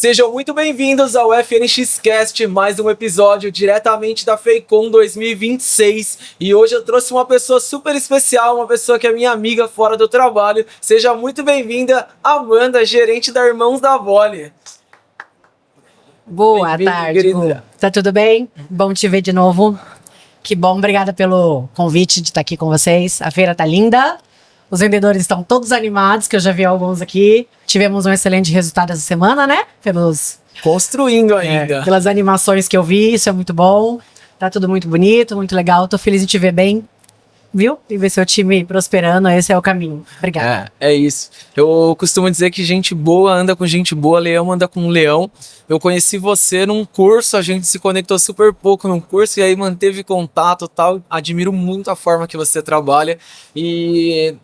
Sejam muito bem-vindos ao FNX Cast, mais um episódio diretamente da FEICOM 2026. E hoje eu trouxe uma pessoa super especial, uma pessoa que é minha amiga fora do trabalho. Seja muito bem-vinda, Amanda, gerente da Irmãos da Vole. Boa tarde, Gu. Tá tudo bem? Bom te ver de novo. Que bom, obrigada pelo convite de estar aqui com vocês. A feira tá linda. Os vendedores estão todos animados, que eu já vi alguns aqui. Tivemos um excelente resultado essa semana, né? Construindo ainda. Pelas animações que eu vi, isso é muito bom. Tá tudo muito bonito, muito legal. Tô feliz de te ver bem, viu? E ver seu time prosperando, esse é o caminho. Obrigada. É isso. Eu costumo dizer que gente boa anda com gente boa, leão anda com leão. Eu conheci você num curso, a gente se conectou super pouco num curso e aí manteve contato e tal. Admiro muito a forma que você trabalha e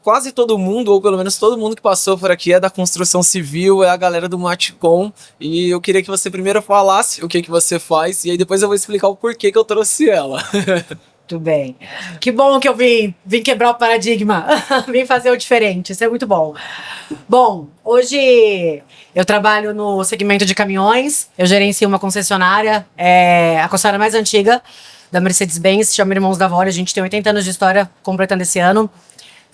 quase todo mundo, ou pelo menos todo mundo que passou por aqui é da construção civil, é a galera do Matcom. E eu queria que você primeiro falasse o que você faz, e aí depois eu vou explicar o porquê que eu trouxe ela. Tudo bem. Que bom que eu vim quebrar o paradigma, vim fazer o diferente, isso é muito bom. Bom, hoje eu trabalho no segmento de caminhões, eu gerencio uma concessionária, a concessionária mais antiga da Mercedes-Benz, se chama Irmãos da Vole, a gente tem 80 anos de história completando esse ano.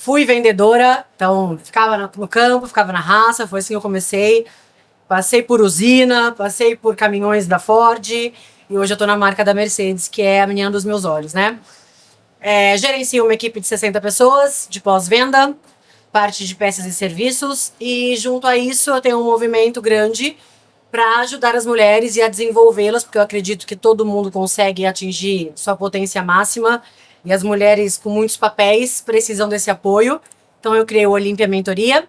Fui vendedora, então ficava no campo, ficava na raça, foi assim que eu comecei. Passei por usina, passei por caminhões da Ford e hoje eu tô na marca da Mercedes, que é a menina dos meus olhos, né? Gerencio uma equipe de 60 pessoas de pós-venda, parte de peças e serviços e junto a isso eu tenho um movimento grande para ajudar as mulheres e a desenvolvê-las, porque eu acredito que todo mundo consegue atingir sua potência máxima. E as mulheres com muitos papéis precisam desse apoio. Então eu criei o Olímpia Mentoria,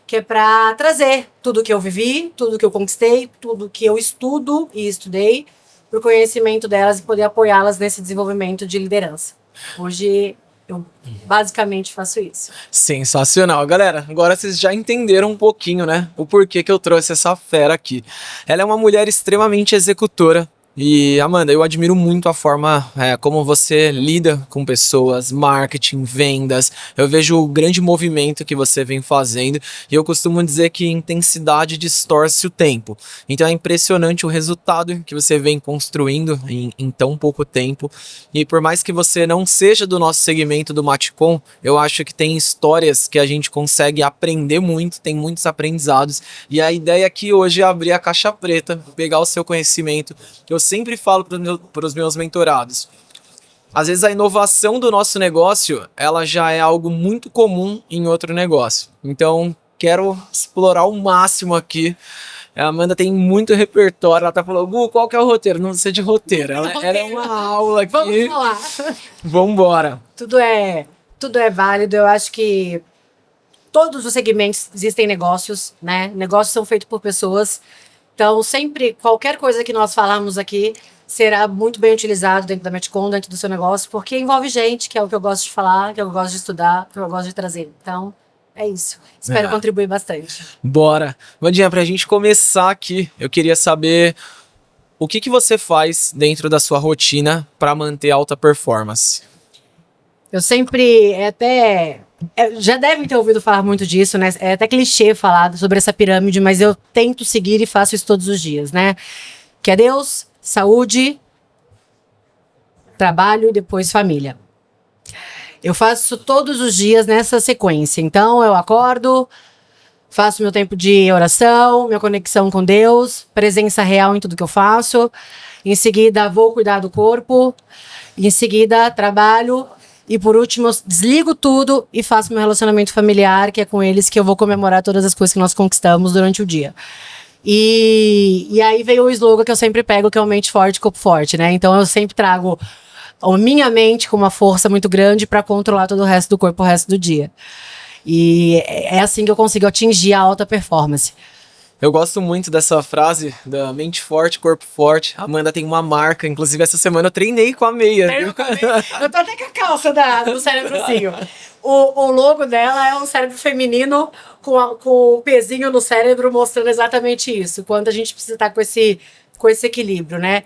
que é para trazer tudo que eu vivi, tudo que eu conquistei, tudo que eu estudo e estudei, para o conhecimento delas e poder apoiá-las nesse desenvolvimento de liderança. Hoje eu basicamente faço isso. Sensacional. Galera, agora vocês já entenderam um pouquinho, né? O porquê que eu trouxe essa fera aqui. Ela é uma mulher extremamente executora. E Amanda, eu admiro muito a forma como você lida com pessoas, marketing, vendas. Eu vejo o grande movimento que você vem fazendo e eu costumo dizer que intensidade distorce o tempo. Então é impressionante o resultado que você vem construindo em tão pouco tempo. E por mais que você não seja do nosso segmento do Matcom, eu acho que tem histórias que a gente consegue aprender muito, tem muitos aprendizados. E a ideia aqui hoje é abrir a caixa preta, pegar o seu conhecimento. Eu sempre falo para os meus mentorados, às vezes a inovação do nosso negócio, ela já é algo muito comum em outro negócio. Então, quero explorar o máximo aqui. A Amanda tem muito repertório, ela tá falando, Gu, qual que é o roteiro? Não sei de roteiro, ela é uma aula aqui. Vamos falar. Vambora. Tudo é válido, eu acho que todos os segmentos existem negócios, né? Negócios são feitos por pessoas. Então, sempre, qualquer coisa que nós falarmos aqui será muito bem utilizado dentro da Matcom, dentro do seu negócio, porque envolve gente, que é o que eu gosto de falar, que eu gosto de estudar, que eu gosto de trazer. Então, é isso. Espero contribuir bastante. Bora. Vandinha, pra gente começar aqui, eu queria saber o que você faz dentro da sua rotina para manter alta performance. Eu sempre, já devem ter ouvido falar muito disso, né? É até clichê falar sobre essa pirâmide, mas eu tento seguir e faço isso todos os dias, né? Que é Deus, saúde, trabalho e depois família. Eu faço todos os dias nessa sequência. Então, eu acordo, faço meu tempo de oração, minha conexão com Deus, presença real em tudo que eu faço. Em seguida, vou cuidar do corpo. Em seguida, trabalho. E por último, eu desligo tudo e faço meu relacionamento familiar, que é com eles que eu vou comemorar todas as coisas que nós conquistamos durante o dia. E aí veio o slogan que eu sempre pego, que é o mente forte, corpo forte, né? Então eu sempre trago a minha mente com uma força muito grande para controlar todo o resto do corpo o resto do dia. E é assim que eu consigo atingir a alta performance. Eu gosto muito dessa frase da mente forte, corpo forte. A Amanda tem uma marca, inclusive essa semana eu treinei com a meia. Eu tô até com a calça do cérebrozinho. O logo dela é um cérebro feminino com um pezinho no cérebro mostrando exatamente isso. Quando a gente precisa estar com esse equilíbrio, né?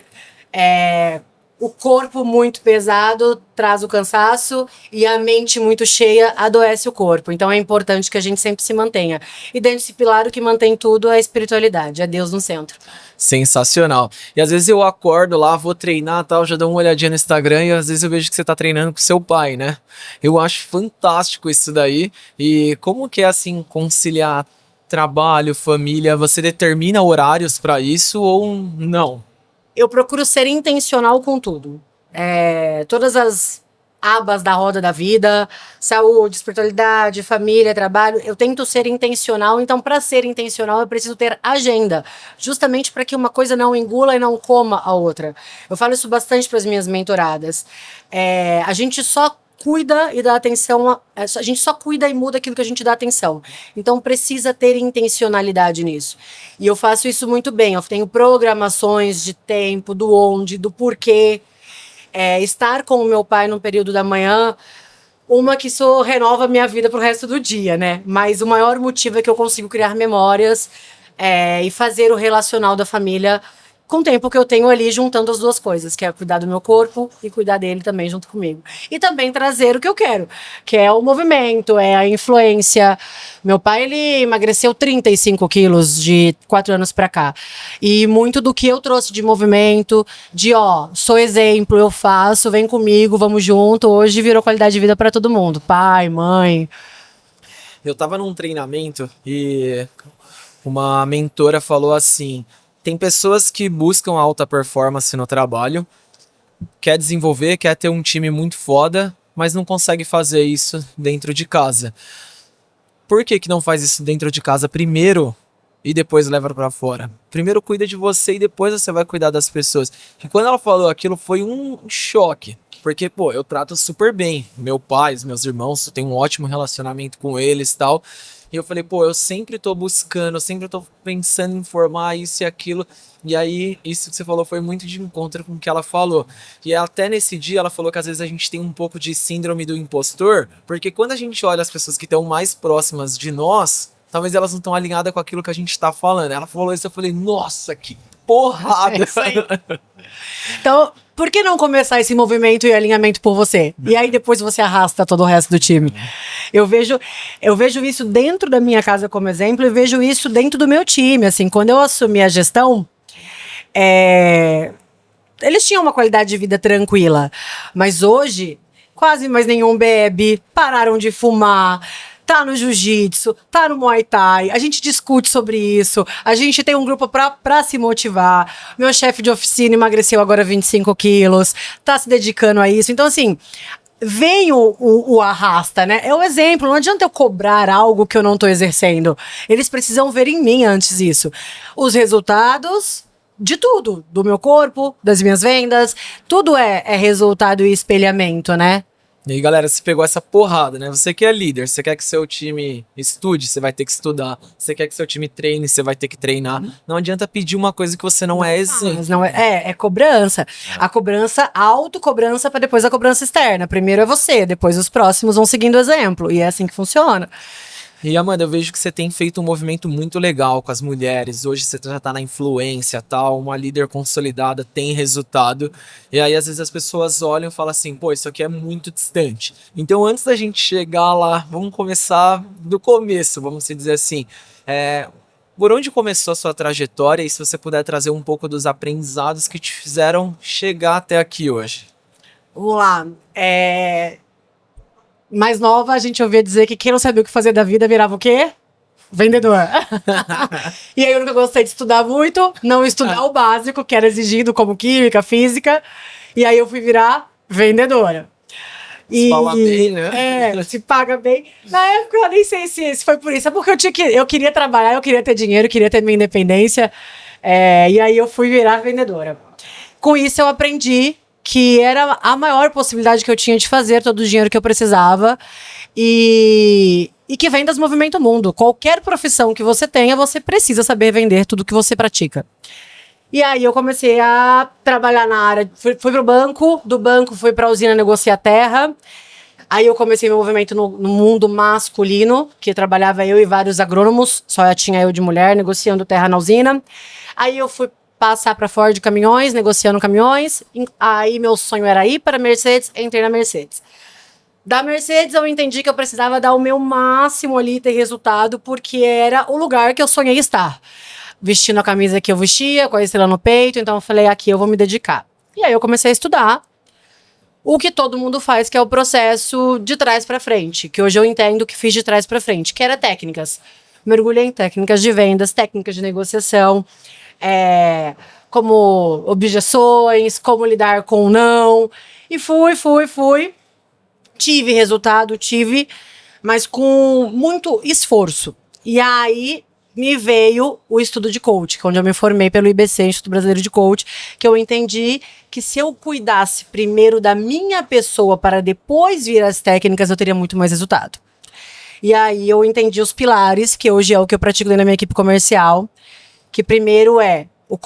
o corpo muito pesado traz o cansaço e a mente muito cheia adoece o corpo. Então é importante que a gente sempre se mantenha. E dentro desse pilar, o que mantém tudo é a espiritualidade, é Deus no centro. Sensacional. E às vezes eu acordo lá, vou treinar tal, já dou uma olhadinha no Instagram e às vezes eu vejo que você tá treinando com seu pai, né? Eu acho fantástico isso daí. E como que é assim conciliar trabalho, família? Você determina horários pra isso ou não? Eu procuro ser intencional com tudo. Todas as abas da roda da vida, saúde, espiritualidade, família, trabalho, eu tento ser intencional. Então, para ser intencional, eu preciso ter agenda, justamente para que uma coisa não engula e não coma a outra. Eu falo isso bastante para as minhas mentoradas. A gente só cuida e dá atenção, a gente só cuida e muda aquilo que a gente dá atenção. Então precisa ter intencionalidade nisso. E eu faço isso muito bem. Eu tenho programações de tempo, do onde, do porquê. Estar com o meu pai no período da manhã, uma que isso renova a minha vida pro resto do dia, né? Mas o maior motivo é que eu consigo criar memórias e fazer o relacional da família com o tempo que eu tenho ali juntando as duas coisas, que é cuidar do meu corpo e cuidar dele também junto comigo. E também trazer o que eu quero, que é o movimento, é a influência. Meu pai, ele emagreceu 35 quilos de 4 anos pra cá. E muito do que eu trouxe de movimento, sou exemplo, eu faço, vem comigo, vamos junto, hoje virou qualidade de vida pra todo mundo. Pai, mãe. Eu tava num treinamento e uma mentora falou assim: tem pessoas que buscam alta performance no trabalho, quer desenvolver, quer ter um time muito foda, mas não consegue fazer isso dentro de casa. Por que não faz isso dentro de casa primeiro e depois leva pra fora? Primeiro cuida de você e depois você vai cuidar das pessoas. E quando ela falou aquilo foi um choque. Porque, pô, eu trato super bem meu pai, os meus irmãos, eu tenho um ótimo relacionamento com eles e tal. E eu falei, pô, eu sempre tô buscando, eu sempre tô pensando em formar isso e aquilo. E aí, isso que você falou foi muito de encontro com o que ela falou. E até nesse dia ela falou que às vezes a gente tem um pouco de síndrome do impostor, porque quando a gente olha as pessoas que estão mais próximas de nós, talvez elas não estão alinhadas com aquilo que a gente tá falando. Ela falou isso, eu falei, nossa, que porrada! É isso aí. Então, por que não começar esse movimento e alinhamento por você? E aí depois você arrasta todo o resto do time. Eu vejo isso dentro da minha casa como exemplo e vejo isso dentro do meu time. Assim, quando eu assumi a gestão, eles tinham uma qualidade de vida tranquila. Mas hoje, quase mais nenhum bebe, pararam de fumar, tá no jiu-jitsu, tá no Muay Thai, a gente discute sobre isso, a gente tem um grupo pra se motivar. Meu chefe de oficina emagreceu agora 25 quilos, tá se dedicando a isso. Então, assim, vem o arrasta, né? É o exemplo, não adianta eu cobrar algo que eu não tô exercendo. Eles precisam ver em mim antes isso. Os resultados de tudo, do meu corpo, das minhas vendas, tudo é resultado e espelhamento, né? E aí, galera, você pegou essa porrada, né? Você que é líder, você quer que seu time estude, você vai ter que estudar. Você quer que seu time treine, você vai ter que treinar. Não adianta pedir uma coisa que você não é exemplo. Mas não é cobrança. A cobrança, a autocobrança para depois a cobrança externa. Primeiro é você, depois os próximos vão seguindo o exemplo. E é assim que funciona. E Amanda, eu vejo que você tem feito um movimento muito legal com as mulheres. Hoje você já tá na influência, tal, uma líder consolidada, tem resultado. E aí às vezes as pessoas olham e falam assim, pô, isso aqui é muito distante. Então antes da gente chegar lá, vamos começar do começo, vamos dizer assim. Por onde começou a sua trajetória e se você puder trazer um pouco dos aprendizados que te fizeram chegar até aqui hoje? Vamos lá. Mais nova, a gente ouvia dizer que quem não sabia o que fazer da vida virava o quê? Vendedor. E aí eu nunca gostei de estudar muito, não estudar o básico, que era exigido como química, física. E aí eu fui virar vendedora. Se fala bem, né? Se paga bem. Na época eu nem sei se foi por isso. É porque eu queria trabalhar, eu queria ter dinheiro, eu queria ter minha independência. E aí eu fui virar vendedora. Com isso eu aprendi que era a maior possibilidade que eu tinha de fazer todo o dinheiro que eu precisava e que vendas movimenta o mundo. Qualquer profissão que você tenha, você precisa saber vender tudo que você pratica. E aí eu comecei a trabalhar na área, fui pro banco, do banco fui pra usina negociar terra. Aí eu comecei meu movimento no mundo masculino, que trabalhava eu e vários agrônomos, só tinha eu de mulher negociando terra na usina. Aí eu fui passar para Ford Caminhões, negociando caminhões. Aí meu sonho era ir para a Mercedes, entrei na Mercedes. Da Mercedes eu entendi que eu precisava dar o meu máximo ali e ter resultado, porque era o lugar que eu sonhei estar. Vestindo a camisa que eu vestia, com a estrela no peito, então eu falei, aqui eu vou me dedicar. E aí eu comecei a estudar o que todo mundo faz, que é o processo de trás para frente, que hoje eu entendo que fiz de trás para frente, que era técnicas. Mergulhei em técnicas de vendas, técnicas de negociação, como objeções, como lidar com o não. E fui. Tive resultado, mas com muito esforço. E aí me veio o estudo de coach, onde eu me formei pelo IBC, Instituto Brasileiro de Coach, que eu entendi que se eu cuidasse primeiro da minha pessoa para depois vir as técnicas, eu teria muito mais resultado. E aí eu entendi os pilares, que hoje é o que eu pratico na minha equipe comercial, que primeiro é o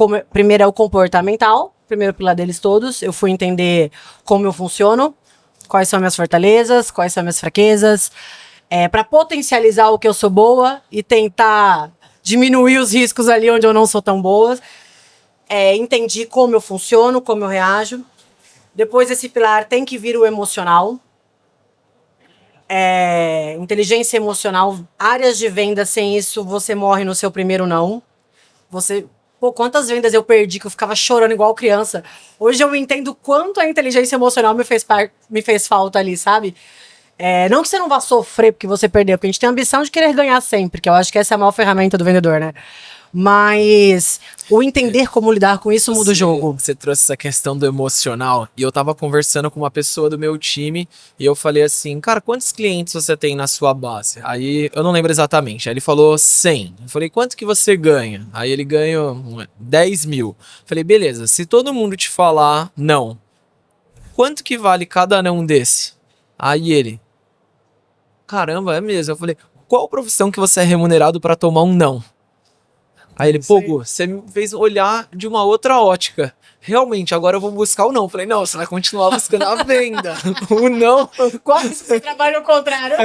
comportamental, primeiro pilar deles todos. Eu fui entender como eu funciono, quais são minhas fortalezas, quais são minhas fraquezas, para potencializar o que eu sou boa e tentar diminuir os riscos ali onde eu não sou tão boa. Entendi como eu funciono, como eu reajo. Depois desse pilar tem que vir o emocional. Inteligência emocional, áreas de venda, sem isso você morre no seu primeiro não. Quantas vendas eu perdi que eu ficava chorando igual criança. Hoje eu entendo quanto a inteligência emocional me fez falta ali, sabe? Não que você não vá sofrer porque você perdeu, porque a gente tem a ambição de querer ganhar sempre, que eu acho que essa é a maior ferramenta do vendedor, né? Mas o entender como lidar com isso muda o jogo. Você trouxe essa questão do emocional e eu tava conversando com uma pessoa do meu time e eu falei assim, cara, quantos clientes você tem na sua base? Aí eu não lembro exatamente, aí ele falou 100. Eu falei, quanto que você ganha? Aí ele ganhou 10 mil. Eu falei, beleza, se todo mundo te falar não, quanto que vale cada não desse? Aí ele, caramba, é mesmo. Eu falei, qual profissão que você é remunerado para tomar um não? Aí ele, pô, Gu, você me fez olhar de uma outra ótica. Realmente, agora eu vou buscar o não. Eu falei, não, você vai continuar buscando a venda. O não. Quase que você trabalha ao contrário.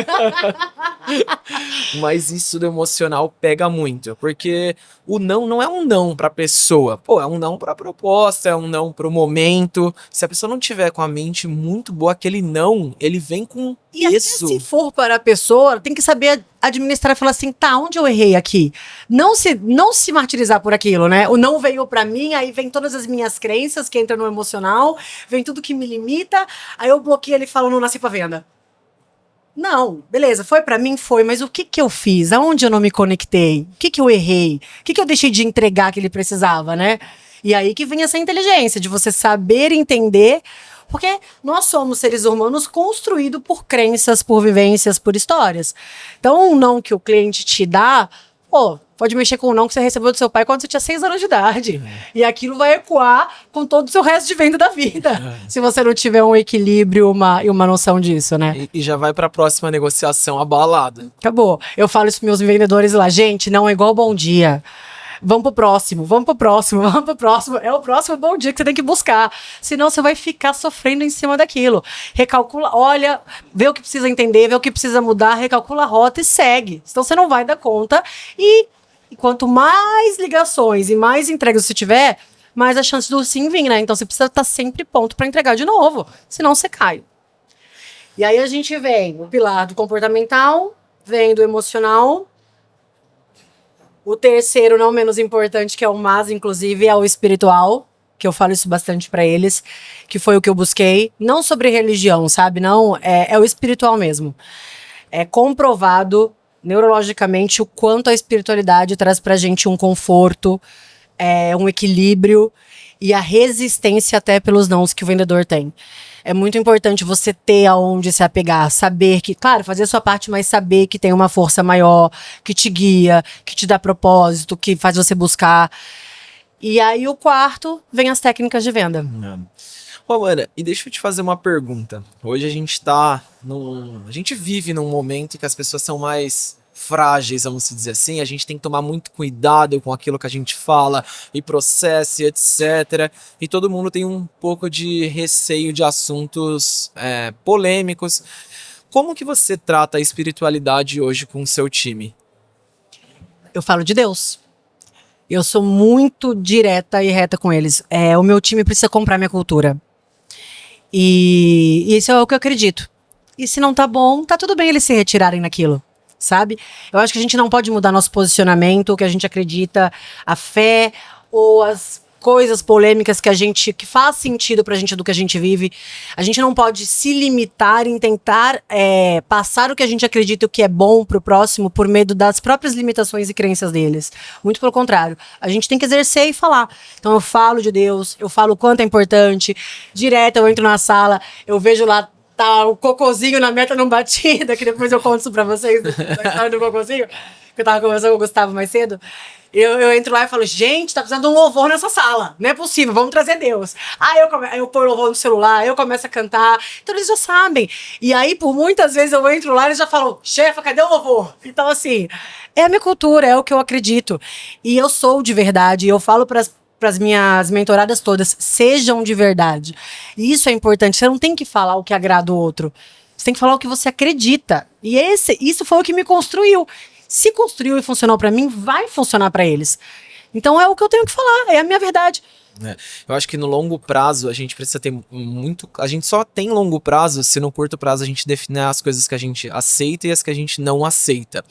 Mas isso do emocional pega muito. Porque o não é um não pra pessoa. Pô, é um não pra proposta, é um não pro momento. Se a pessoa não tiver com a mente muito boa, aquele não, ele vem com e isso. Se for para a pessoa, tem que saber administrar e falar assim, tá, onde eu errei aqui? Não se martirizar por aquilo, né? O não veio pra mim, aí vem todas as minhas crenças que entram no emocional, vem tudo que me limita, aí eu bloqueio ele e falo, não nasci pra venda. Não, beleza, foi pra mim, foi, mas o que eu fiz? Aonde eu não me conectei? O que eu errei? O que eu deixei de entregar que ele precisava, né? E aí que vem essa inteligência, de você saber entender, porque nós somos seres humanos construídos por crenças, por vivências, por histórias. Então, um não que o cliente te dá, pode mexer com o não que você recebeu do seu pai quando você tinha 6 anos de idade. E aquilo vai ecoar com todo o seu resto de venda da vida. Se você não tiver um equilíbrio e uma noção disso, né? E já vai pra próxima negociação abalada. Acabou. Eu falo isso pros meus vendedores lá. Gente, não é igual bom dia. Vamos pro próximo. É o próximo bom dia que você tem que buscar. Senão você vai ficar sofrendo em cima daquilo. Recalcula, olha, vê o que precisa entender, vê o que precisa mudar, recalcula a rota e segue. Senão você não vai dar conta. E quanto mais ligações e mais entregas você tiver, mais a chance do sim vir, né? Então você precisa estar sempre pronto para entregar de novo. Senão você cai. E aí a gente vem o pilar do comportamental, vem do emocional. O terceiro, não menos importante, que é o mas, inclusive, é o espiritual, que eu falo isso bastante pra eles, que foi o que eu busquei. Não sobre religião, sabe? Não, é o espiritual mesmo. É comprovado neurologicamente o quanto a espiritualidade traz pra gente um conforto, um equilíbrio e a resistência até pelos nãos que o vendedor tem. É muito importante você ter aonde se apegar, saber que, claro, fazer a sua parte, mas saber que tem uma força maior, que te guia, que te dá propósito, que faz você buscar. E aí o quarto vem as técnicas de venda. Pô, Ana, e deixa eu te fazer uma pergunta. Hoje a gente vive num momento em que as pessoas são mais frágeis, vamos dizer assim, a gente tem que tomar muito cuidado com aquilo que a gente fala e processa, etc. E todo mundo tem um pouco de receio de assuntos polêmicos. Como que você trata a espiritualidade hoje com o seu time? Eu falo de Deus. Eu sou muito direta e reta com eles. O meu time precisa comprar minha cultura. E isso é o que eu acredito. E se não tá bom, tá tudo bem eles se retirarem naquilo, sabe? Eu acho que a gente não pode mudar nosso posicionamento, o que a gente acredita, a fé ou as coisas polêmicas que faz sentido pra gente do que a gente vive. A gente não pode se limitar em tentar passar o que a gente acredita e o que é bom pro próximo por medo das próprias limitações e crenças deles. Muito pelo contrário. A gente tem que exercer e falar. Então eu falo de Deus, eu falo o quanto é importante. Direto eu entro na sala, eu vejo lá tá o cocôzinho na meta não batida, que depois eu conto isso pra vocês, da história do cocôzinho, que eu tava conversando com o Gustavo mais cedo. Eu entro lá e falo, gente, tá precisando de um louvor nessa sala. Não é possível, vamos trazer Deus. Aí eu ponho louvor no celular, eu começo a cantar. Então eles já sabem. E aí, por muitas vezes, eu entro lá e eles já falam, chefa, cadê o louvor? Então, assim, é a minha cultura, é o que eu acredito. E eu sou de verdade, eu falo pras minhas mentoradas todas, sejam de verdade. E isso é importante, você não tem que falar o que agrada o outro. Você tem que falar o que você acredita. E isso foi o que me construiu. Se construiu e funcionou pra mim, vai funcionar pra eles. Então é o que eu tenho que falar, é a minha verdade. Eu acho que no longo prazo a gente precisa ter muito. A gente só tem longo prazo se no curto prazo a gente definir as coisas que a gente aceita e as que a gente não aceita.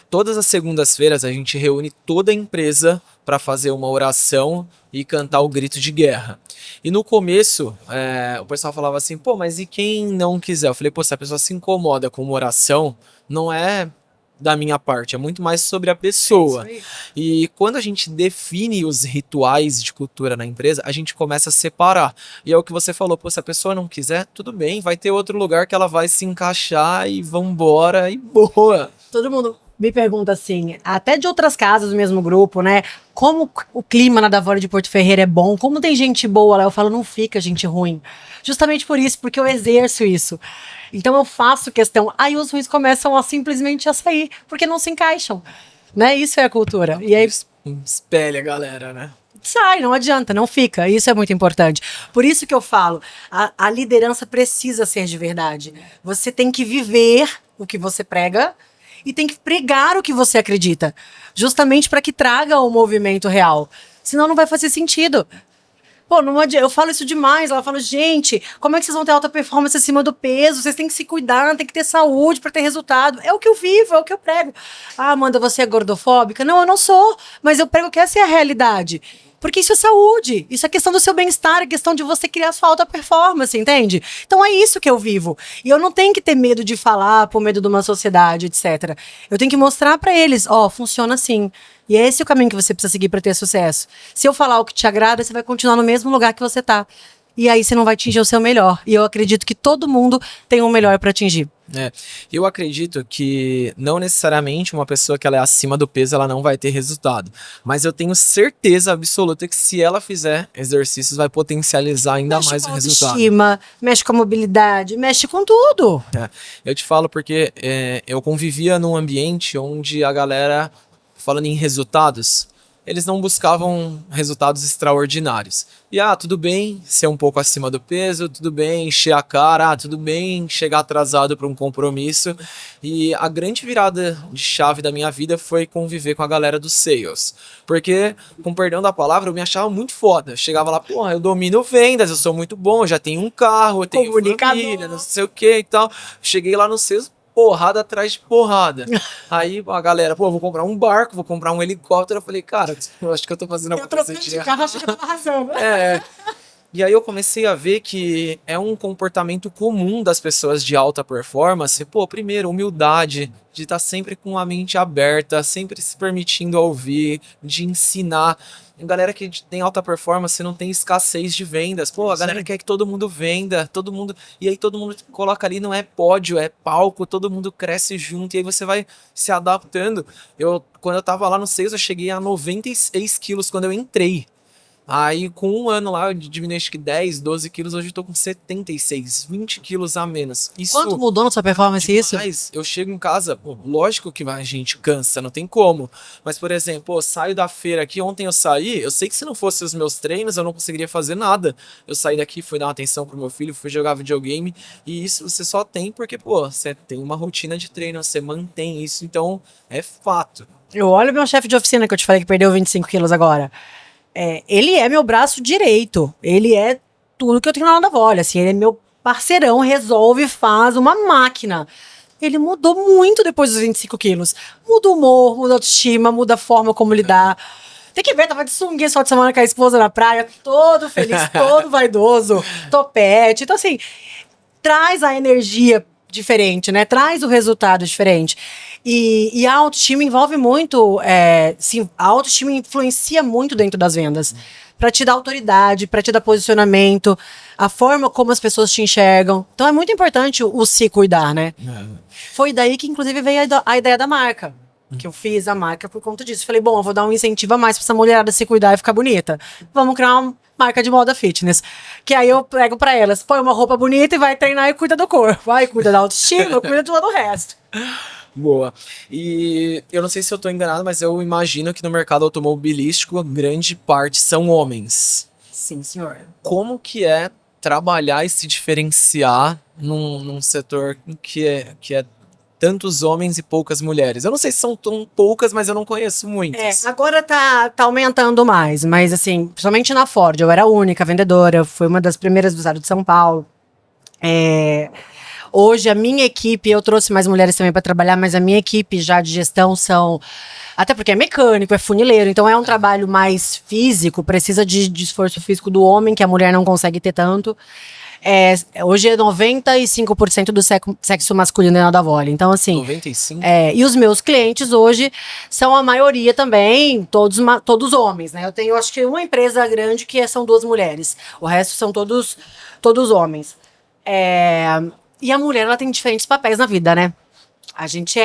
Todas as segundas-feiras a gente reúne toda a empresa para fazer uma oração e cantar o grito de guerra. E no começo, o pessoal falava assim, pô, mas e quem não quiser? Eu falei, pô, se a pessoa se incomoda com uma oração, não é da minha parte, é muito mais sobre a pessoa. E quando a gente define os rituais de cultura na empresa, a gente começa a separar. E é o que você falou, pô, se a pessoa não quiser, tudo bem, vai ter outro lugar que ela vai se encaixar e vambora e boa. Todo mundo me pergunta assim, até de outras casas do mesmo grupo, né? Como o clima na Davora de Porto Ferreira é bom, como tem gente boa lá, eu falo, não fica gente ruim. Justamente por isso, porque eu exerço isso. Então eu faço questão. Aí os ruins começam a simplesmente a sair, porque não se encaixam. Né? Isso é a cultura. E aí espelha a galera, né? sai, não adianta, não fica. Isso é muito importante. Por isso que eu falo, a liderança precisa ser de verdade. Você tem que viver o que você prega e tem que pregar o que você acredita, justamente para que traga o movimento real. Senão não vai fazer sentido. Pô, não adianta, eu falo isso demais. Ela fala, gente, como é que vocês vão ter alta performance acima do peso? Vocês têm que se cuidar, tem que ter saúde para ter resultado. É o que eu vivo, é o que eu prego. Ah, Amanda, você é gordofóbica? Não, eu não sou, mas eu prego que essa é a realidade. Porque isso é saúde, isso é questão do seu bem-estar, é questão de você criar sua alta performance, entende? Então é isso que eu vivo. E eu não tenho que ter medo de falar por medo de uma sociedade, etc. Eu tenho que mostrar pra eles, ó, funciona assim. E é esse o caminho que você precisa seguir pra ter sucesso. Se eu falar o que te agrada, você vai continuar no mesmo lugar que você tá. E aí você não vai atingir o seu melhor. E eu acredito que todo mundo tem um melhor pra atingir. Eu acredito que não necessariamente uma pessoa que ela é acima do peso ela não vai ter resultado, mas eu tenho certeza absoluta que se ela fizer exercícios vai potencializar ainda mais o resultado. Autoestima, mexe com a mobilidade, mexe com tudo. Eu te falo porque eu convivia num ambiente onde a galera, falando em resultados, eles não buscavam resultados extraordinários. E tudo bem ser um pouco acima do peso, tudo bem encher a cara, tudo bem chegar atrasado para um compromisso. E a grande virada de chave da minha vida foi conviver com a galera dos sales. Porque, com perdão da palavra, eu me achava muito foda. Eu chegava lá, pô, eu domino vendas, eu sou muito bom, eu já tenho um carro, eu tenho família, não sei o que e tal. Cheguei lá no sales, porrada atrás de porrada. Aí a galera, pô, vou comprar um barco, vou comprar um helicóptero. Eu falei, cara, eu acho que eu tô fazendo alguma coisa de carro, acho que eu tô arrasando. E aí eu comecei a ver que é um comportamento comum das pessoas de alta performance. Pô, primeiro, humildade, de estar sempre com a mente aberta, sempre se permitindo ouvir, de ensinar. A galera que tem alta performance não tem escassez de vendas. Pô, a galera quer que todo mundo venda, todo mundo... E aí todo mundo coloca ali, não é pódio, é palco, todo mundo cresce junto. E aí você vai se adaptando. Quando eu tava lá no sales, eu cheguei a 96 quilos quando eu entrei. Aí com um ano lá eu diminui acho que 10, 12 quilos, hoje eu tô com 76, 20 quilos a menos. Isso, quanto mudou na sua performance isso? Eu chego em casa, pô, lógico que a gente cansa, não tem como. Mas por exemplo, pô, saio da feira aqui, ontem eu saí, eu sei que se não fosse os meus treinos eu não conseguiria fazer nada. Eu saí daqui, fui dar uma atenção pro meu filho, fui jogar videogame e isso você só tem porque, pô, você tem uma rotina de treino, você mantém isso, então é fato. Eu olho meu chefe de oficina, que eu te falei que perdeu 25 quilos agora. Ele é meu braço direito. Ele é tudo que eu tenho na Davoli. Assim, ele é meu parceirão, resolve, faz uma máquina. Ele mudou muito depois dos 25 quilos. Muda o humor, muda a autoestima, muda a forma como lidar. Tem que ver, tava de sunguinha só de semana com a esposa na praia, todo feliz, todo vaidoso, topete. Então, assim, traz a energia diferente, né? Traz o resultado diferente. E a autoestima envolve muito, sim, a autoestima influencia muito dentro das vendas. Pra te dar autoridade, pra te dar posicionamento, a forma como as pessoas te enxergam. Então é muito importante o se cuidar, né? Foi daí que, inclusive, veio a ideia da marca. Que eu fiz a marca por conta disso. Falei, bom, eu vou dar um incentivo a mais pra essa mulherada se cuidar e ficar bonita. Vamos criar uma marca de moda fitness. Que aí eu pego pra elas, põe uma roupa bonita e vai treinar e cuida do corpo. Vai, cuida da autoestima, cuida de todo o resto. Boa. E eu não sei se eu tô enganado, mas eu imagino que no mercado automobilístico a grande parte são homens. Sim, senhor. Como que é trabalhar e se diferenciar num setor que é tantos homens e poucas mulheres? Eu não sei se são tão poucas, mas eu não conheço muitas. Agora tá aumentando mais, mas assim, principalmente na Ford, eu era a única vendedora, fui uma das primeiras do estado de São Paulo. Hoje a minha equipe, eu trouxe mais mulheres também para trabalhar, mas a minha equipe já de gestão são, até porque é mecânico, é funileiro, então é um trabalho mais físico, precisa de esforço físico do homem, que a mulher não consegue ter tanto. Hoje é 95% do sexo masculino na Davoli. Então, assim. 95? E os meus clientes hoje são a maioria também, todos homens, né? Eu tenho, acho que, uma empresa grande que são 2 mulheres. O resto são todos homens. E a mulher, ela tem diferentes papéis na vida, né? A gente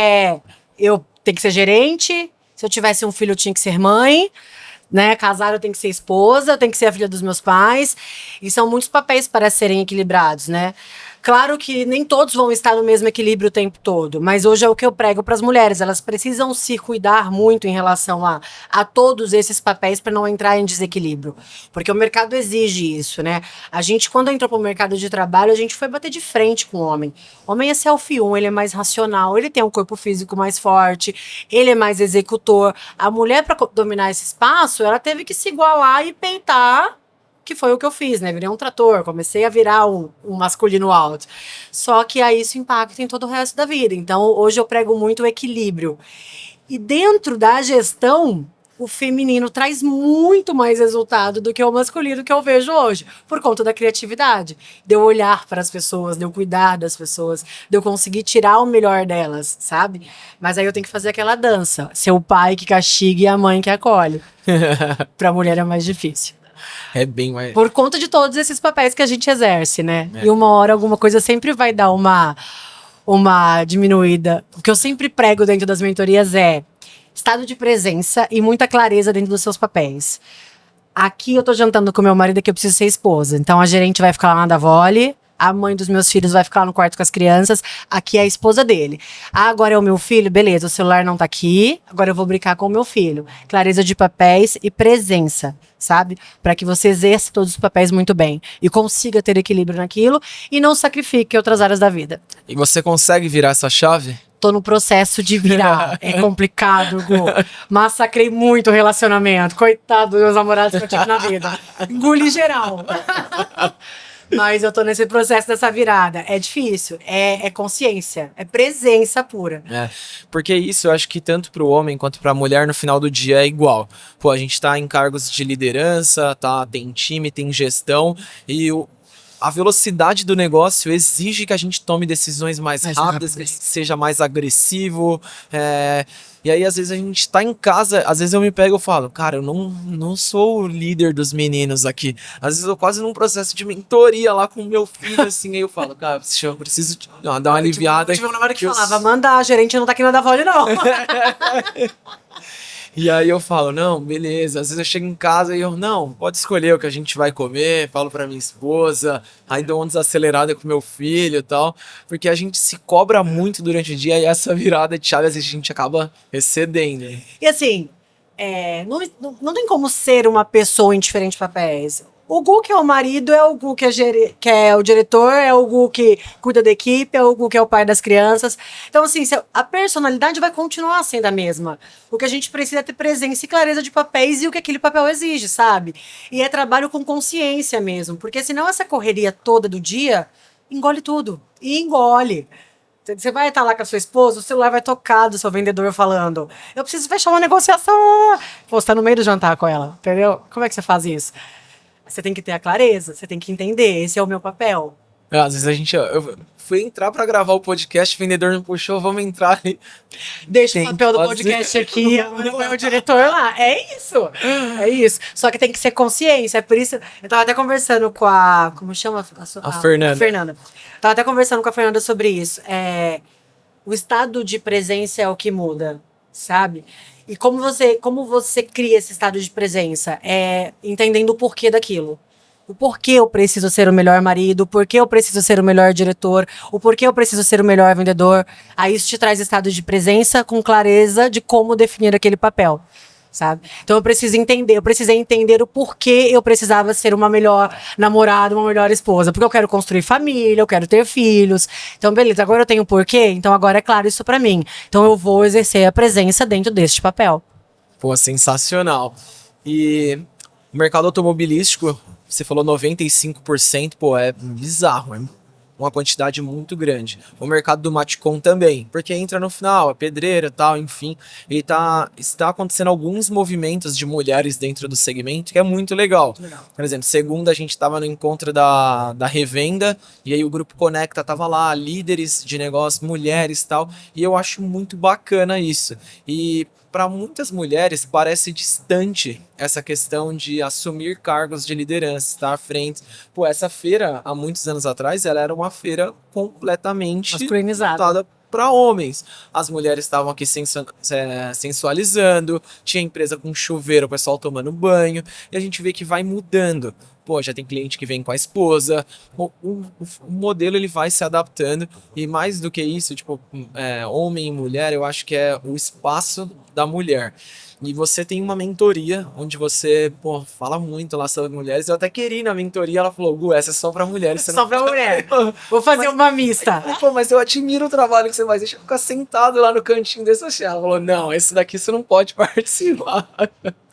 eu tenho que ser gerente. Se eu tivesse um filho, eu tinha que ser mãe. Né? Casar, eu tenho que ser esposa, eu tenho que ser a filha dos meus pais. E são muitos papéis para serem equilibrados, né? Claro que nem todos vão estar no mesmo equilíbrio o tempo todo, mas hoje é o que eu prego para as mulheres. Elas precisam se cuidar muito em relação a todos esses papéis para não entrar em desequilíbrio. Porque o mercado exige isso, né? A gente, quando entrou para o mercado de trabalho, a gente foi bater de frente com o homem. O homem é selfie 1, ele é mais racional, ele tem um corpo físico mais forte, ele é mais executor. A mulher, para dominar esse espaço, ela teve que se igualar e peitar, que foi o que eu fiz, né? Virei um trator, comecei a virar um masculino alto. Só que aí isso impacta em todo o resto da vida. Então, hoje eu prego muito o equilíbrio. E dentro da gestão, o feminino traz muito mais resultado do que o masculino que eu vejo hoje, por conta da criatividade. De eu olhar para as pessoas, de eu cuidar das pessoas, de eu conseguir tirar o melhor delas, sabe? Mas aí eu tenho que fazer aquela dança. Ser o pai que castiga e a mãe que acolhe. Para a mulher é mais difícil. É bem mais. Por conta de todos esses papéis que a gente exerce, né? E uma hora alguma coisa sempre vai dar uma diminuída. O que eu sempre prego dentro das mentorias é estado de presença e muita clareza dentro dos seus papéis. Aqui eu tô jantando com meu marido que eu preciso ser esposa. Então a gerente vai ficar lá na Davoli, a mãe dos meus filhos vai ficar lá no quarto com as crianças, aqui é a esposa dele. Agora é o meu filho, beleza, o celular não tá aqui, agora eu vou brincar com o meu filho. Clareza de papéis e presença, sabe? Para que você exerça todos os papéis muito bem e consiga ter equilíbrio naquilo e não sacrifique outras áreas da vida. E você consegue virar essa chave? Tô no processo de virar. É complicado, Gu. Massacrei muito o relacionamento. Coitado dos meus namorados que eu tive na vida. Engoli geral. Mas eu tô nesse processo dessa virada. É difícil. É consciência. É presença pura. Porque isso eu acho que tanto pro homem quanto pra mulher no final do dia é igual. Pô, a gente tá em cargos de liderança, tá? Tem time, tem gestão e a velocidade do negócio exige que a gente tome decisões mais rápidas, que a gente seja mais agressivo. E aí, às vezes, a gente tá em casa, às vezes eu me pego e falo, cara, eu não sou o líder dos meninos aqui. Às vezes eu quase num processo de mentoria lá com o meu filho, assim, aí eu falo, cara, eu preciso dar uma aliviada. Tive um namorado que falava, manda a gerente não tá aqui na Davoli, não. E aí eu falo, não, beleza. Às vezes eu chego em casa e eu, não, pode escolher o que a gente vai comer. Falo pra minha esposa, aí dou uma desacelerada com meu filho e tal. Porque a gente se cobra muito durante o dia e essa virada de chave, às vezes a gente acaba excedendo. E assim, não tem como ser uma pessoa em diferentes papéis. O Gu que é o marido, é o Gu que é o diretor, é o Gu que cuida da equipe, é o Gu que é o pai das crianças. Então, assim, a personalidade vai continuar sendo a mesma. O que a gente precisa é ter presença e clareza de papéis e o que aquele papel exige, sabe? E é trabalho com consciência mesmo, porque senão essa correria toda do dia engole tudo. E engole. Você vai estar lá com a sua esposa, o celular vai tocar do seu vendedor falando: eu preciso fechar uma negociação. Pô, você tá no meio do jantar com ela, entendeu? Como é que você faz isso? Você tem que ter a clareza, você tem que entender, esse é o meu papel. Às vezes a gente. Eu fui entrar pra gravar o podcast, o vendedor não puxou, vamos entrar ali. Deixa o Tem papel que do fazer. podcast aqui, o diretor lá. É isso. É isso. Só que tem que ser consciência. É por isso. Eu tava até conversando com a. Como chama? A Fernanda. A Fernanda. Tava até conversando com a Fernanda sobre isso. O estado de presença é o que muda, sabe? E como você cria esse estado de presença? É entendendo o porquê daquilo. O porquê eu preciso ser o melhor marido, o porquê eu preciso ser o melhor diretor, o porquê eu preciso ser o melhor vendedor. Aí isso te traz estado de presença com clareza de como definir aquele papel, sabe? Então eu precisei entender o porquê eu precisava ser uma melhor namorada, uma melhor esposa. Porque eu quero construir família, eu quero ter filhos. Então, beleza, agora eu tenho o porquê, então agora é claro isso pra mim. Então eu vou exercer a presença dentro deste papel. Pô, sensacional. E o mercado automobilístico, você falou 95%, pô, é bizarro, é uma quantidade muito grande. O mercado do Matcom também, porque entra no final, a pedreira e tal, enfim. E está acontecendo alguns movimentos de mulheres dentro do segmento que é muito legal. Por exemplo, segunda a gente estava no encontro da revenda, e aí o Grupo Conecta tava lá, líderes de negócio, mulheres e tal, e eu acho muito bacana isso. E para muitas mulheres parece distante essa questão de assumir cargos de liderança, estar à frente. Pô, essa feira, há muitos anos atrás, ela era uma feira completamente Masculinizada. voltada para homens. As mulheres estavam aqui sensualizando, tinha empresa com chuveiro, o pessoal tomando banho, e a gente vê que vai mudando. Pô, já tem cliente que vem com a esposa, o modelo ele vai se adaptando, e mais do que isso, tipo, homem e mulher, eu acho que é o espaço da mulher. E você tem uma mentoria, onde você, pô, fala muito lá sobre mulheres. Eu até queria ir na mentoria, ela falou: Gu, essa é só pra mulheres. Você Só não... pra mulher. Vou fazer uma mista. Pô, mas eu admiro o trabalho que você faz. Deixa eu ficar sentado lá no cantinho desse social. Ela falou: não, esse daqui você não pode participar.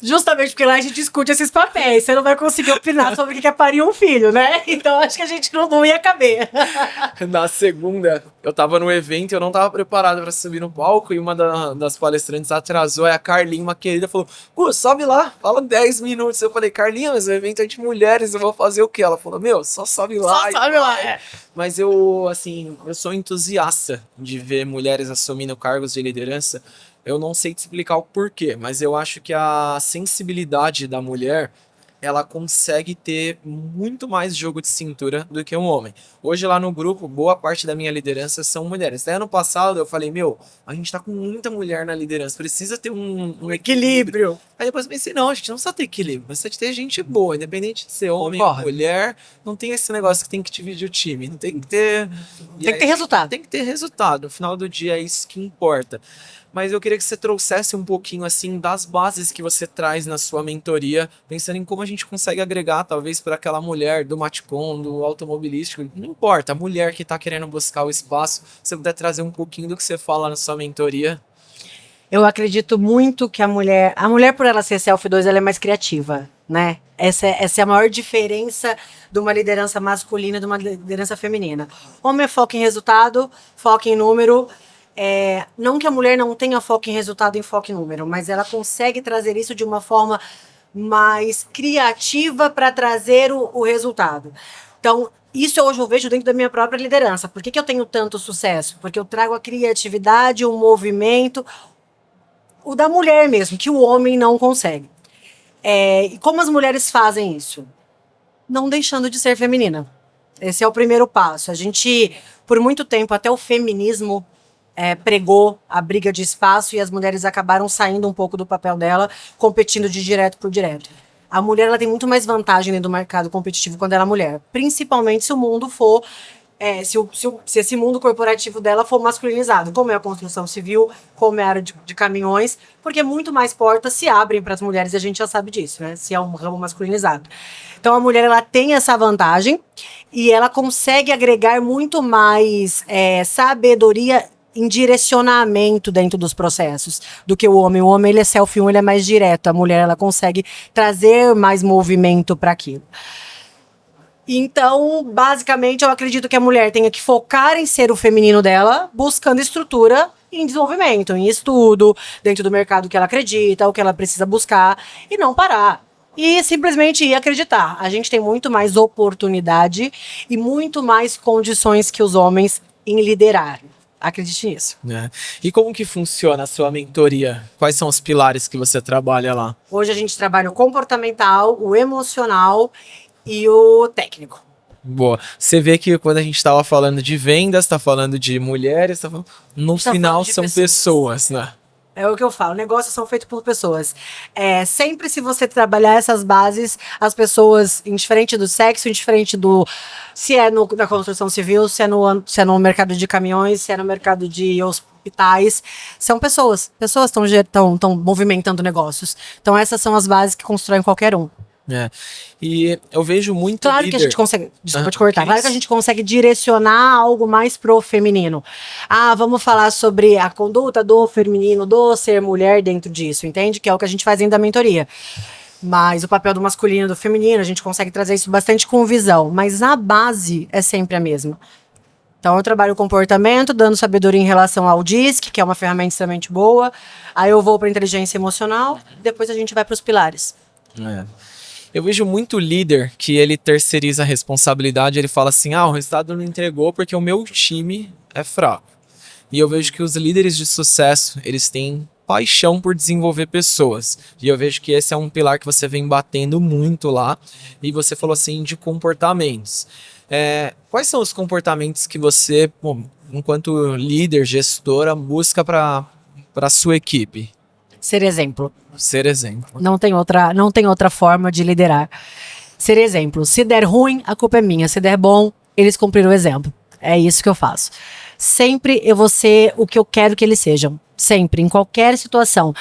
Justamente porque lá a gente discute esses papéis. Você não vai conseguir opinar sobre o que é parir um filho, né? Então acho que a gente não ia caber. Na segunda, eu tava no evento e eu não tava preparado pra subir no palco. E uma das palestrantes atrasou. Aí a Carlinha, uma querida, falou: Gu, sobe lá, fala 10 minutos. Eu falei: Carlinha, mas o evento é de mulheres, eu vou fazer o quê? Ela falou: meu, só sobe lá. Só sobe lá. Mas eu sou entusiasta de ver mulheres assumindo cargos de liderança. Eu não sei te explicar o porquê, mas eu acho que a sensibilidade da mulher, ela consegue ter muito mais jogo de cintura do que um homem. Hoje lá no grupo, boa parte da minha liderança são mulheres. Até ano passado eu falei: meu, a gente tá com muita mulher na liderança, precisa ter um equilíbrio. Aí depois eu pensei: não, a gente não precisa ter equilíbrio, precisa ter gente boa, independente de ser homem ou mulher, não tem esse negócio que tem que dividir o time, não tem que ter... Tem que ter resultado. Tem que ter resultado, no final do dia é isso que importa. Mas eu queria que você trouxesse um pouquinho, assim, das bases que você traz na sua mentoria, pensando em como a gente consegue agregar, talvez, para aquela mulher do Matcom, do automobilístico, não importa, a mulher que está querendo buscar o espaço, se você puder trazer um pouquinho do que você fala na sua mentoria. Eu acredito muito que a mulher por ela ser selfie 2, ela é mais criativa, né? Essa é a maior diferença de uma liderança masculina e de uma liderança feminina. Homem é foco em resultado, foco em número. Não que a mulher não tenha foco em resultado e foco em número, mas ela consegue trazer isso de uma forma mais criativa para trazer o resultado. Então, isso hoje eu vejo dentro da minha própria liderança. Por que eu tenho tanto sucesso? Porque eu trago a criatividade, o movimento, o da mulher mesmo, que o homem não consegue. E como as mulheres fazem isso? Não deixando de ser feminina. Esse é o primeiro passo. A gente, por muito tempo, até o feminismo pregou a briga de espaço e as mulheres acabaram saindo um pouco do papel dela, competindo de direto por direto. A mulher ela tem muito mais vantagem dentro do mercado competitivo quando ela é mulher, principalmente se o mundo for se esse mundo corporativo dela for masculinizado, como é a construção civil, como é a área de caminhões, porque muito mais portas se abrem para as mulheres e a gente já sabe disso, né? Se é um ramo masculinizado. Então a mulher ela tem essa vantagem e ela consegue agregar muito mais sabedoria em direcionamento dentro dos processos do que o homem. O homem ele é self-1, ele é mais direto. A mulher ela consegue trazer mais movimento para aquilo. Então, basicamente, eu acredito que a mulher tenha que focar em ser o feminino dela, buscando estrutura em desenvolvimento, em estudo, dentro do mercado que ela acredita, o que ela precisa buscar, e não parar. E simplesmente ir acreditar. A gente tem muito mais oportunidade e muito mais condições que os homens em liderar. Acredite nisso. E como que funciona a sua mentoria? Quais são os pilares que você trabalha lá? Hoje a gente trabalha o comportamental, o emocional e o técnico. Boa. Você vê que quando a gente estava falando de vendas, tá falando de mulheres, no final são pessoas, né? É o que eu falo, negócios são feitos por pessoas. Sempre se você trabalhar essas bases, as pessoas, indiferente do sexo, indiferente do... Se é na construção civil, se é no mercado de caminhões, se é no mercado de hospitais, são pessoas. Pessoas estão movimentando negócios. Então essas são as bases que constroem qualquer um. E eu vejo muito Claro líder. que a gente consegue, desculpa te cortar, claro que a gente consegue direcionar algo mais pro feminino. Vamos falar sobre a conduta do feminino, do ser mulher dentro disso, entende? Que é o que a gente faz dentro da mentoria. Mas o papel do masculino e do feminino, a gente consegue trazer isso bastante com visão, mas a base é sempre a mesma. Então eu trabalho o comportamento, dando sabedoria em relação ao DISC, que é uma ferramenta extremamente boa. Aí eu vou para inteligência emocional, depois a gente vai para os pilares. Eu vejo muito líder que ele terceiriza a responsabilidade, ele fala assim, o resultado não entregou porque o meu time é fraco. E eu vejo que os líderes de sucesso, eles têm paixão por desenvolver pessoas. E eu vejo que esse é um pilar que você vem batendo muito lá. E você falou assim de comportamentos. Quais são os comportamentos que você, enquanto líder, gestora, busca para a sua equipe? Ser exemplo. Ser exemplo. Não tem outra forma de liderar. Ser exemplo. Se der ruim, a culpa é minha. Se der bom, eles cumpriram o exemplo. É isso que eu faço. Sempre eu vou ser o que eu quero que eles sejam. Sempre, em qualquer situação.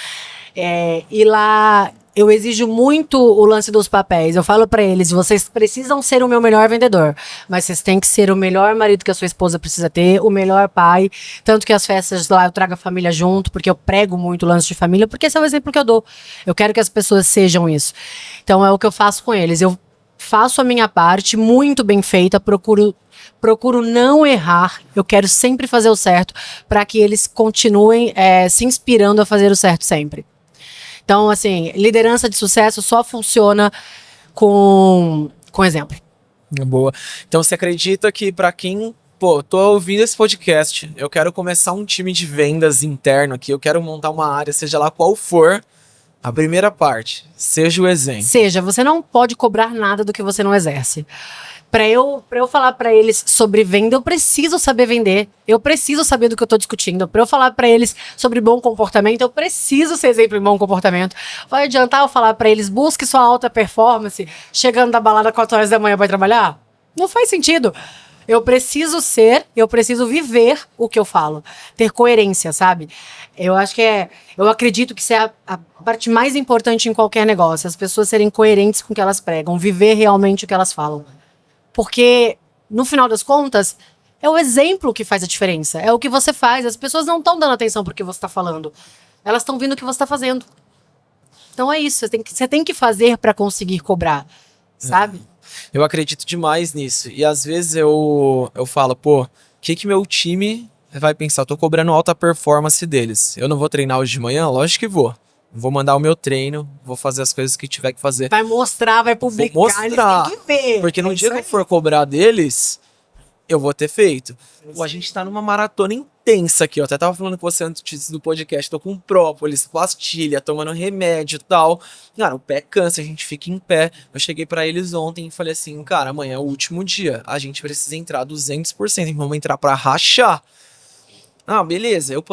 E lá eu exijo muito o lance dos papéis. Eu falo pra eles, vocês precisam ser o meu melhor vendedor, mas vocês têm que ser o melhor marido que a sua esposa precisa ter, o melhor pai. Tanto que as festas lá eu trago a família junto, porque eu prego muito o lance de família, porque esse é o exemplo que eu dou. Eu quero que as pessoas sejam isso. Então é o que eu faço com eles. Eu faço a minha parte muito bem feita, procuro não errar. Eu quero sempre fazer o certo para que eles continuem se inspirando a fazer o certo sempre. Então, assim, liderança de sucesso só funciona com exemplo. Boa. Então, você acredita que para quem, tô ouvindo esse podcast, eu quero começar um time de vendas interno aqui, eu quero montar uma área, seja lá qual for, a primeira parte, seja o exemplo. Você não pode cobrar nada do que você não exerce. Para eu falar para eles sobre venda, eu preciso saber vender. Eu preciso saber do que eu tô discutindo. Para eu falar para eles sobre bom comportamento, eu preciso ser exemplo em bom comportamento. Vai adiantar eu falar para eles, busque sua alta performance, chegando da balada 4 horas da manhã para trabalhar? Não faz sentido. Eu preciso viver o que eu falo. Ter coerência, sabe? Eu acho que eu acredito que isso é a parte mais importante em qualquer negócio. As pessoas serem coerentes com o que elas pregam, viver realmente o que elas falam. Porque, no final das contas, é o exemplo que faz a diferença. É o que você faz. As pessoas não estão dando atenção pro que você está falando. Elas estão vendo o que você está fazendo. Então é isso. Você tem que fazer para conseguir cobrar, sabe? Eu acredito demais nisso. E às vezes eu falo, o que meu time vai pensar? Eu tô cobrando alta performance deles. Eu não vou treinar hoje de manhã? Lógico que vou. Vou mandar o meu treino, vou fazer as coisas que tiver que fazer. Vai mostrar, vai publicar, mostrar, eles têm que ver. Porque no dia que eu for cobrar deles, eu vou ter feito. A gente tá numa maratona intensa aqui, ó. Até tava falando com você antes do podcast, tô com própolis, pastilha, tomando remédio e tal. Cara, o pé cansa, a gente fica em pé. Eu cheguei pra eles ontem e falei assim, cara, amanhã é o último dia. A gente precisa entrar 200%, vamos entrar pra rachar. Beleza, eu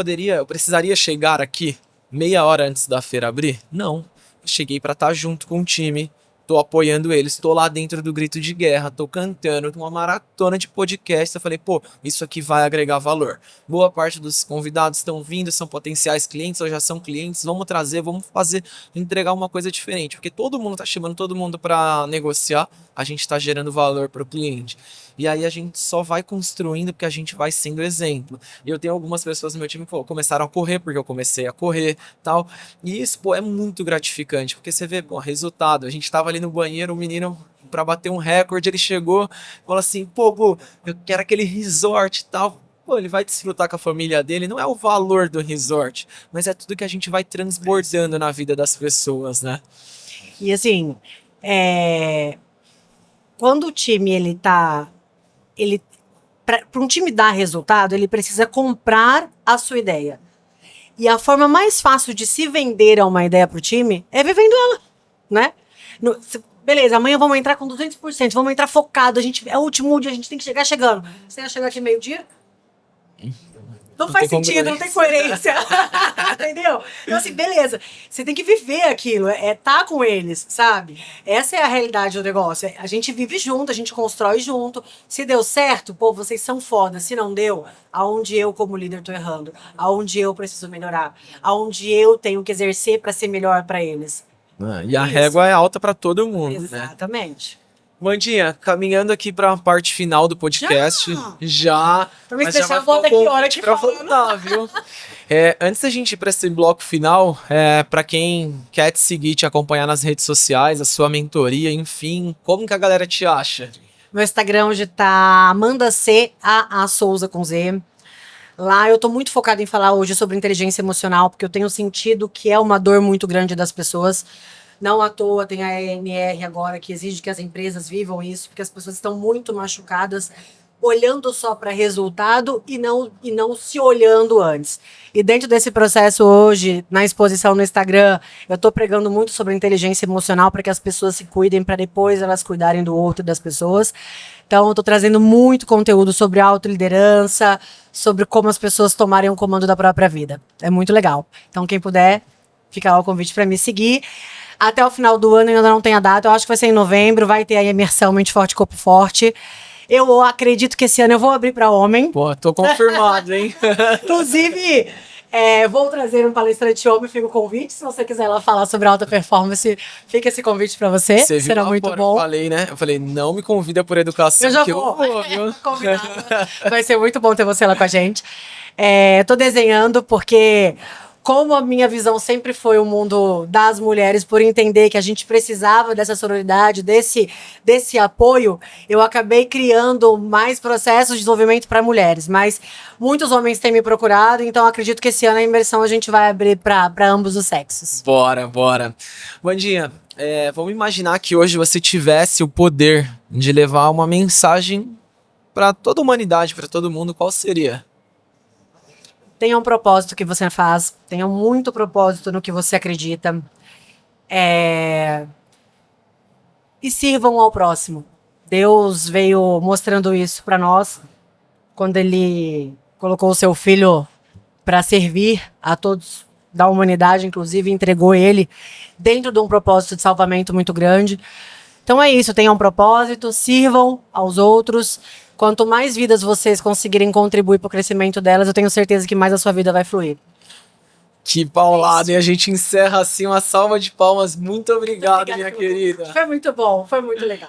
precisaria chegar aqui meia hora antes da feira abrir? Não. Eu cheguei pra estar junto com o time, tô apoiando eles, tô lá dentro do Grito de Guerra, tô cantando, uma maratona de podcast. Eu falei, pô, isso aqui vai agregar valor. Boa parte dos convidados estão vindo, são potenciais clientes ou já são clientes, vamos trazer, vamos fazer, entregar uma coisa diferente, porque todo mundo tá chamando todo mundo para negociar, a gente tá gerando valor para o cliente. E aí a gente só vai construindo porque a gente vai sendo exemplo. E eu tenho algumas pessoas no meu time que começaram a correr porque eu comecei a correr, tal. E isso, pô, é muito gratificante, porque você vê, pô, resultado. A gente tava ali no banheiro, o menino, pra bater um recorde, ele chegou, falou assim, pô, Gu, eu quero aquele resort e tal. Pô, ele vai desfrutar com a família dele, não é o valor do resort, mas é tudo que a gente vai transbordando na vida das pessoas, né? E assim, quando o time ele para um time dar resultado, ele precisa comprar a sua ideia. E a forma mais fácil de se vender a uma ideia para o time é vivendo ela, né? Beleza, amanhã vamos entrar com 200%, vamos entrar focado, é o último dia, a gente tem que chegar chegando. Você ia chegar aqui meio-dia? Não faz sentido, não tem coerência. Entendeu? Então, assim, beleza. Você tem que viver aquilo, tá com eles, sabe? Essa é a realidade do negócio. A gente vive junto, a gente constrói junto. Se deu certo, pô, vocês são foda. Se não deu, aonde eu, como líder, tô errando? Aonde eu preciso melhorar? Aonde eu tenho que exercer para ser melhor para eles? E a régua é alta para todo mundo, né? Exatamente. Mandinha, caminhando aqui para a parte final do podcast. Já. Pra me mas deixar já a volta aqui, hora que pra fala. voltar, viu? Antes da gente ir para esse bloco final, para quem quer te seguir, te acompanhar nas redes sociais, a sua mentoria, enfim, como que a galera te acha? Meu Instagram hoje tá Amanda C. A Souza com Z. Lá eu tô muito focada em falar hoje sobre inteligência emocional, porque eu tenho sentido que é uma dor muito grande das pessoas. Não à toa tem a ENR agora que exige que as empresas vivam isso, porque as pessoas estão muito machucadas, olhando só para resultado e não se olhando antes. E dentro desse processo hoje, na exposição no Instagram, eu estou pregando muito sobre inteligência emocional para que as pessoas se cuidem, para depois elas cuidarem do outro e das pessoas. Então, eu estou trazendo muito conteúdo sobre autoliderança, sobre como as pessoas tomarem o comando da própria vida. É muito legal. Então, quem puder, fica lá o convite para me seguir. Até o final do ano ainda não tem a data, eu acho que vai ser em novembro, vai ter a imersão Mente Forte, Corpo Forte. Eu acredito que esse ano eu vou abrir para homem. Pô, tô confirmado, hein? Inclusive, vou trazer um palestrante homem, fica o convite. Se você quiser lá falar sobre alta performance, fica esse convite para você. Será muito bom. Eu falei, não me convida por educação, eu já que vou. eu vou, viu? Convidada. Vai ser muito bom ter você lá com a gente. Tô desenhando porque, como a minha visão sempre foi o mundo das mulheres, por entender que a gente precisava dessa sororidade, desse apoio, eu acabei criando mais processos de desenvolvimento para mulheres. Mas muitos homens têm me procurado, então acredito que esse ano a imersão a gente vai abrir para ambos os sexos. Bora. Vandinha, vamos imaginar que hoje você tivesse o poder de levar uma mensagem para toda a humanidade, para todo mundo, qual seria? Tenha um propósito que você faz, tenha muito propósito no que você acredita. E sirvam ao próximo. Deus veio mostrando isso para nós quando ele colocou o seu filho para servir a todos da humanidade, inclusive entregou ele dentro de um propósito de salvamento muito grande. Então é isso, tenham um propósito, sirvam aos outros. Quanto mais vidas vocês conseguirem contribuir para o crescimento delas, eu tenho certeza que mais a sua vida vai fluir. Que paulada, e a gente encerra assim uma salva de palmas. Muito obrigado, minha querida. Foi muito bom, foi muito legal.